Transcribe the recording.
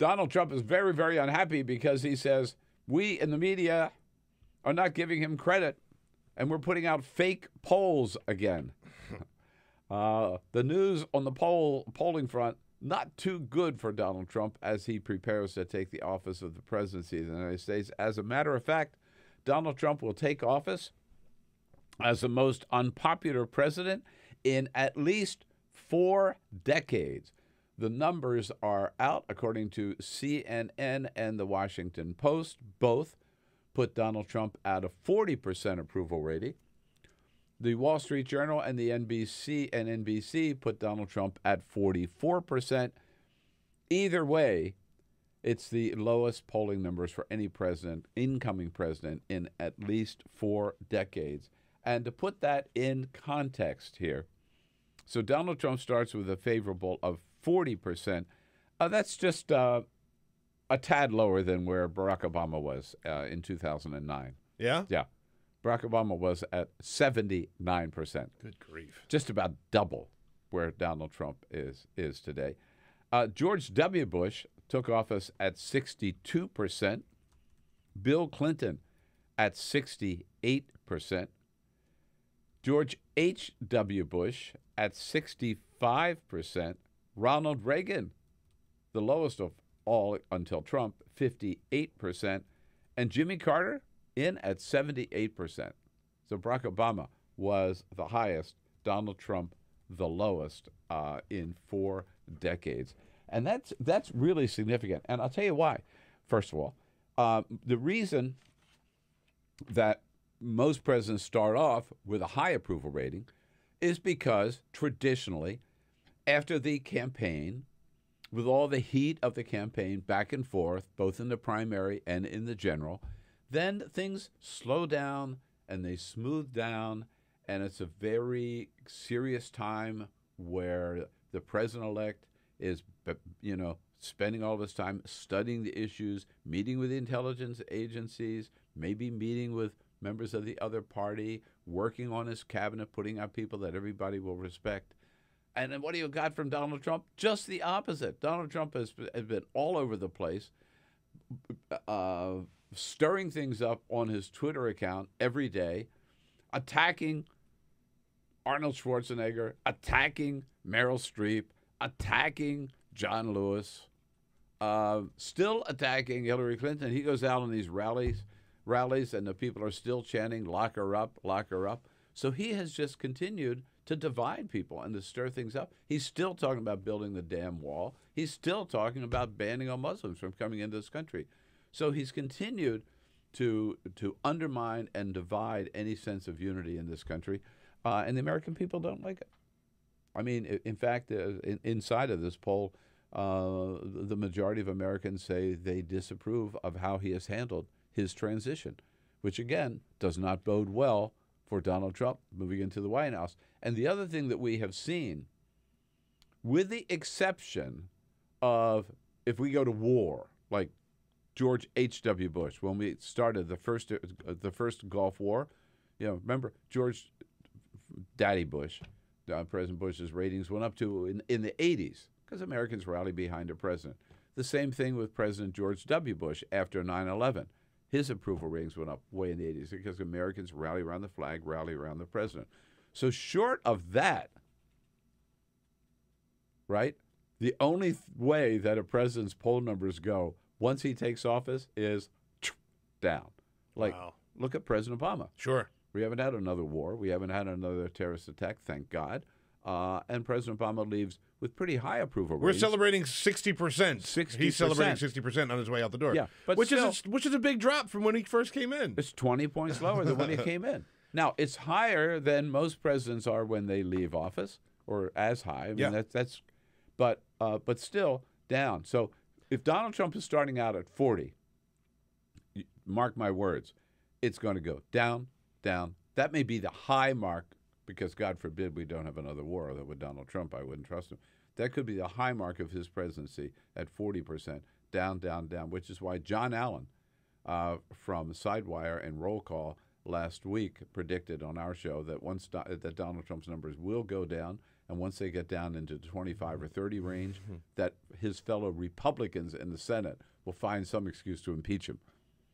Donald Trump is very, very unhappy because he says we in the media are not giving him credit, and we're putting out fake polls again. The news on the polling front, not too good for Donald Trump as he prepares to take the office of the presidency of the United States. As a matter of fact, Donald Trump will take office as the most unpopular president in at least 4 decades. The numbers are out, according to CNN and the Washington Post. Both put Donald Trump at a 40% approval rating. The Wall Street Journal and the NBC put Donald Trump at 44%. Either way, it's the lowest polling numbers for any president, incoming president, in at least 4 decades. And to put that in context here, so Donald Trump starts with a favorable of 40%. That's just a tad lower than where Barack Obama was in 2009. Yeah? Yeah. Barack Obama was at 79%. Good grief. Just about double where Donald Trump is today. George W. Bush took office at 62%. Bill Clinton at 68%. George H.W. Bush at 65%. Ronald Reagan, the lowest of all until Trump, 58%. And Jimmy Carter in at 78%. So Barack Obama was the highest, Donald Trump the lowest in 4 decades. And that's really significant. And I'll tell you why. First of all, the reason that most presidents start off with a high approval rating is because traditionally, after the campaign, with all the heat of the campaign back and forth, both in the primary and in the general, then things slow down and they smooth down, and it's a very serious time where the president-elect is, spending all of his time studying the issues, meeting with the intelligence agencies, maybe meeting with members of the other party, working on his cabinet, putting out people that everybody will respect. And then what do you got from Donald Trump? Just the opposite. Donald Trump has been all over the place, stirring things up on his Twitter account every day, attacking Arnold Schwarzenegger, attacking Meryl Streep, attacking John Lewis, still attacking Hillary Clinton. He goes out on these rallies, and the people are still chanting, lock her up, lock her up. So he has just continued to divide people and to stir things up. He's still talking about building the damn wall. He's still talking about banning all Muslims from coming into this country. So he's continued to undermine and divide any sense of unity in this country, and the American people don't like it. I mean, in fact, inside of this poll, the majority of Americans say they disapprove of how he has handled his transition, which, again, does not bode well for Donald Trump moving into the White House. And the other thing that we have seen, with the exception of if we go to war, like George H.W. Bush, when we started the first Gulf War, remember George Daddy Bush, President Bush's ratings went up to in the 80s because Americans rallied behind a president. The same thing with President George W. Bush after 9/11. His approval ratings went up way in the 80s because Americans rally around the flag, rally around the president. So short of that, right, the only way that a president's poll numbers go once he takes office is down. Like, wow. Look at President Obama. Sure. We haven't had another war. We haven't had another terrorist attack, thank God. And President Obama leaves with pretty high approval We're ratings. celebrating 60%. 60%. He's celebrating 60% on his way out the door. Yeah, but which still, is a big drop from when he first came in. It's 20 points lower than when he came in. Now, it's higher than most presidents are when they leave office, or as high. I mean, but still down. So if Donald Trump is starting out at 40, mark my words, it's going to go down, down. That may be the high mark, because God forbid we don't have another war. That with Donald Trump, I wouldn't trust him. That could be the high mark of his presidency at 40%, down, down, down, which is why John Allen from Sidewire and Roll Call last week predicted on our show that that Donald Trump's numbers will go down and once they get down into the 25 or 30 range, that his fellow Republicans in the Senate will find some excuse to impeach him.